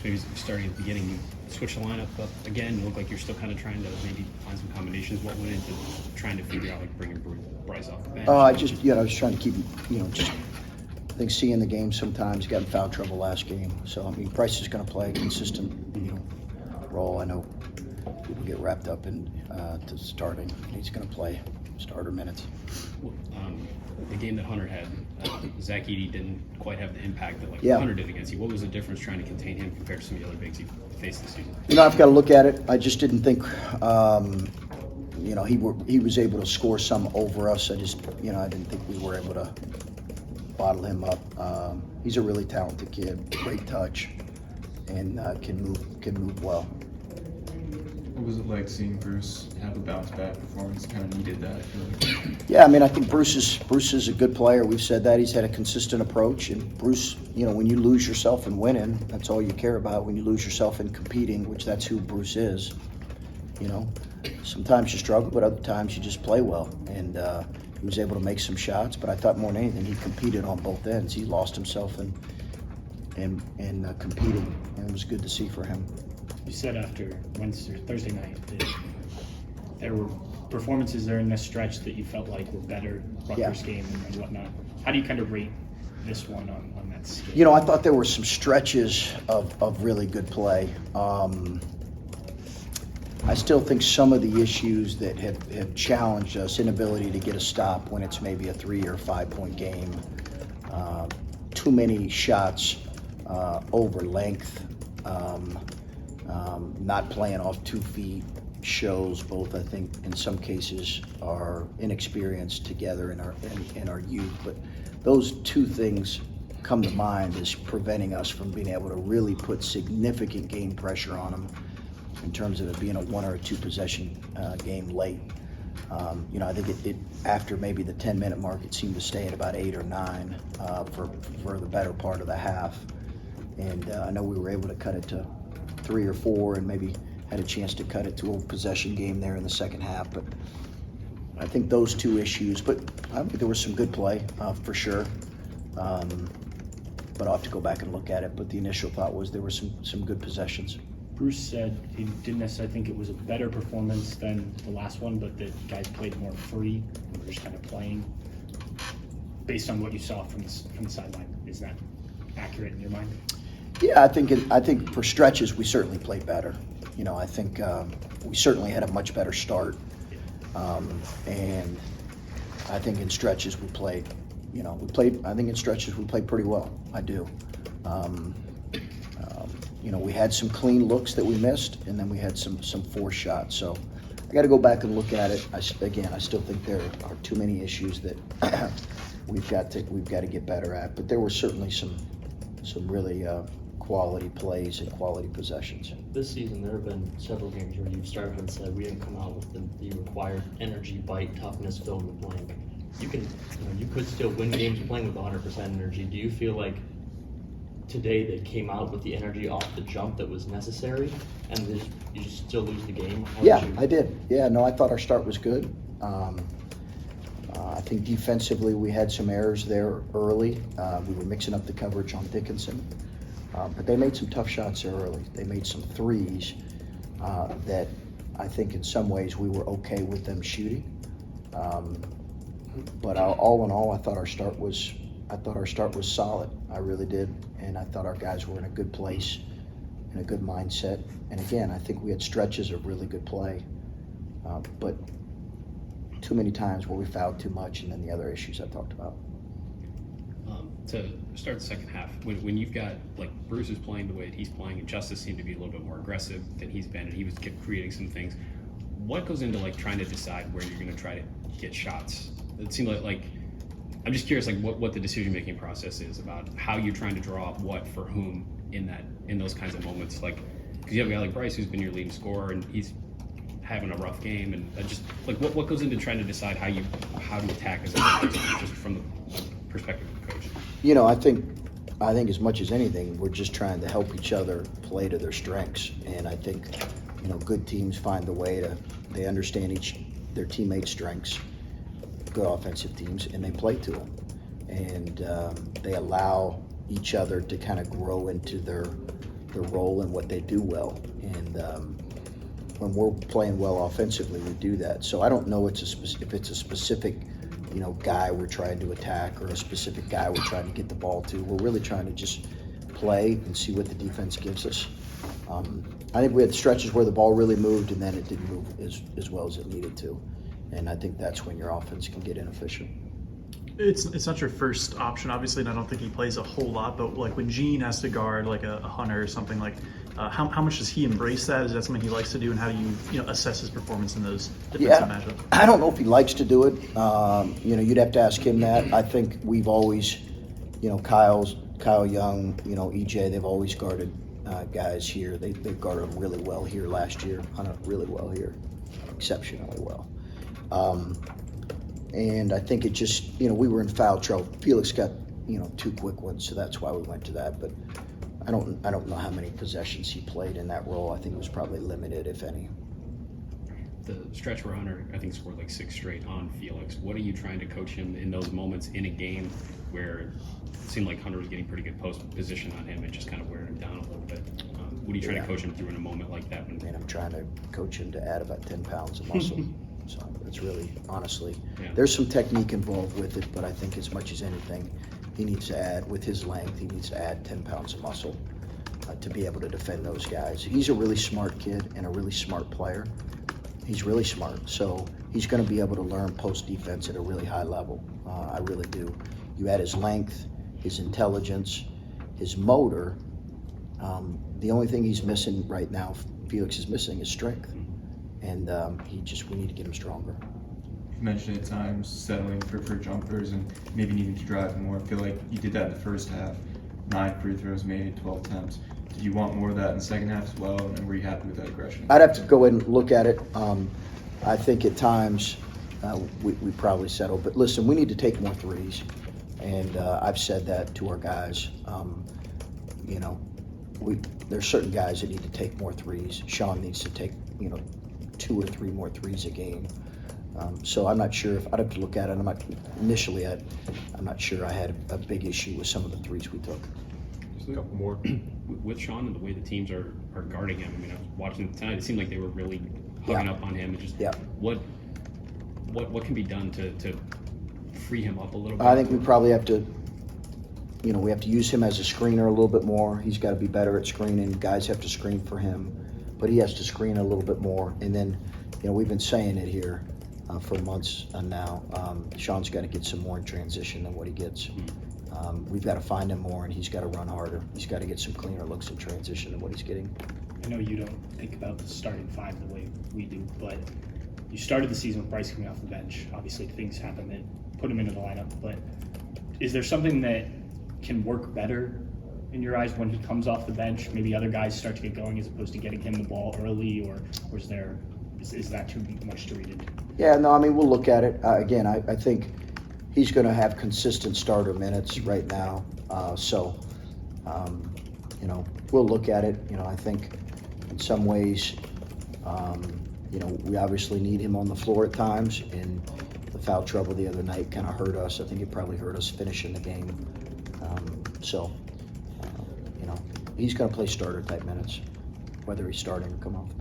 difference maybe starting at the beginning? You switch the lineup up again. You look like you're still kind of trying to maybe find some combinations. What went into trying to figure out like bringing Bryce off the bench? I was trying to keep just. I think seeing the game sometimes, got in foul trouble last game. So I mean, Bryce is going to play a consistent role. I know people get wrapped up in to starting. He's going to play starter minutes. The game that Hunter had, Zach Edey didn't quite have the impact that Hunter did against you. What was the difference trying to contain him compared to some of the other bigs you faced this season? I've got to look at it. I just didn't think, he was able to score some over us. I didn't think we were able to bottle him up. He's a really talented kid, great touch, and can move well. What was it like seeing Bruce have a bounce back performance? Kind of needed that. Yeah, I mean, I think Bruce is a good player. We've said that. He's had a consistent approach, and Bruce, when you lose yourself in winning, that's all you care about. When you lose yourself in competing, which that's who Bruce is, sometimes you struggle, but other times you just play well. And he was able to make some shots, but I thought more than anything, he competed on both ends. He lost himself in competing, and it was good to see for him. You said after Thursday night that there were performances during this stretch that you felt like were better, Rutgers game and whatnot. How do you kind of rate this one on that scale? I thought there were some stretches of really good play. I still think some of the issues that have challenged us, inability to get a stop when it's maybe a 3 or 5 point game, too many shots over length, not playing off 2 feet shows both, I think, in some cases our inexperience together in our youth. But those 2 things come to mind as preventing us from being able to really put significant game pressure on them in terms of it being a 1 or 2 possession game late. I think it after maybe the 10-minute mark, it seemed to stay at about 8 or 9 for the better part of the half. And I know we were able to cut it to 3 or 4 and maybe had a chance to cut it to a possession game there in the second half. But I think those 2 issues, but I think there was some good play for sure. But I'll have to go back and look at it. But the initial thought was there were some good possessions. Bruce said he didn't necessarily think it was a better performance than the last one, but that guys played more free and were just kind of playing based on what you saw from the sideline. Is that accurate in your mind? Yeah, I think for stretches we certainly played better. I think we certainly had a much better start, and I think in stretches we played. I think in stretches we played pretty well. I do. We had some clean looks that we missed, and then we had some forced shots. So I got to go back and look at it. I still think there are too many issues that we've got to get better at. But there were certainly some really quality plays and quality possessions. This season, there have been several games where you've started and said we didn't come out with the required energy, bite, toughness, fill in the blank. You could still win games playing with 100% energy. Do you feel like today they came out with the energy off the jump that was necessary, and you just still lose the game? I did. Yeah, no, I thought our start was good. I think defensively we had some errors there early. We were mixing up the coverage on Dickinson, but they made some tough shots there early. They made some threes that I think in some ways we were okay with them shooting. But all in all, I thought our start was solid. I really did, and I thought our guys were in a good place, in a good mindset. And again, I think we had stretches of really good play, but too many times where we fouled too much, and then the other issues I talked about. To start the second half, when you've got Bruce is playing the way that he's playing, and Justice seemed to be a little bit more aggressive than he's been, and he was creating some things. What goes into trying to decide where you're going to try to get shots? It seemed like I'm just curious, what the decision-making process is about how you're trying to draw up what for whom in those kinds of moments. Because you have a guy like Bryce who's been your leading scorer, and he's having a rough game, and just what goes into trying to decide how to attack as a player, just from the perspective of the coach. I think as much as anything, we're just trying to help each other play to their strengths, and I think good teams find the way they understand their teammates' strengths. Good offensive teams, and they play to them, and they allow each other to kind of grow into their their role and what they do well. And when we're playing well offensively, we do that. So I don't know if it's a specific, guy we're trying to attack or a specific guy we're trying to get the ball to. We're really trying to just play and see what the defense gives us. I think we had stretches where the ball really moved and then it didn't move as well as it needed to. And I think that's when your offense can get inefficient. It's not your first option, obviously, and I don't think he plays a whole lot. But like when Gene has to guard like a Hunter or something, like how much does he embrace that? Is that something he likes to do, and how do you assess his performance in those defensive matchups? I don't know if he likes to do it. You'd have to ask him that. I think we've always, Kyle Young, EJ, they've always guarded guys here. They guarded them really well here last year. Hunter really well here, exceptionally well. And I think it just, we were in foul trouble. Felix got, 2 quick ones, so that's why we went to that. But I don't know how many possessions he played in that role. I think it was probably limited, if any. The stretch where Hunter, I think, scored like 6 straight on Felix. What are you trying to coach him in those moments in a game where it seemed like Hunter was getting pretty good post position on him and just kind of wearing him down a little bit? What are you trying to coach him through in a moment like that? I'm trying to coach him to add about 10 pounds of muscle. So it's really, honestly, Yeah. there's some technique involved with it, but I think as much as anything, he needs to add, with his length, he needs to add 10 pounds of muscle to be able to defend those guys. He's a really smart kid and a really smart player. He's really smart, so he's going to be able to learn post defense at a really high level. I really do. You add his length, his intelligence, his motor. The only thing he's missing right now, Felix is missing, is strength. And we need to get him stronger. You mentioned at times settling for jumpers and maybe needing to drive more. I feel like you did that in the first half. 9 free throws made, 12 attempts. Did you want more of that in the second half as well? And were you happy with that aggression? I'd have to go in and look at it. I think at times we probably settled. But listen, we need to take more threes. And I've said that to our guys. There's certain guys that need to take more threes. Sean needs to take, 2 or 3 more threes a game. So I'm not sure I'd have to look at it. I'm not sure I had a big issue with some of the threes we took. A couple more. With Sean and the way the teams are guarding him, I was watching tonight. It seemed like they were really hugging up on him. And just what can be done to free him up a little bit? I think we probably have to, we have to use him as a screener a little bit more. He's got to be better at screening. Guys have to screen for him, but he has to screen a little bit more. And then, we've been saying it here for months now. Sean's got to get some more in transition than what he gets. We've got to find him more, and he's got to run harder. He's got to get some cleaner looks in transition than what he's getting. I know you don't think about the starting 5 the way we do, but you started the season with Bryce coming off the bench. Obviously, things happen that put him into the lineup, but is there something that can work better in your eyes when he comes off the bench? Maybe other guys start to get going as opposed to getting him the ball early, or is that too much to read into? Yeah, no, we'll look at it. Again, I think he's going to have consistent starter minutes right now. We'll look at it. I think in some ways, we obviously need him on the floor at times, and the foul trouble the other night kind of hurt us. I think it probably hurt us finishing the game. He's going to play starter type minutes, whether he's starting or come off the bench.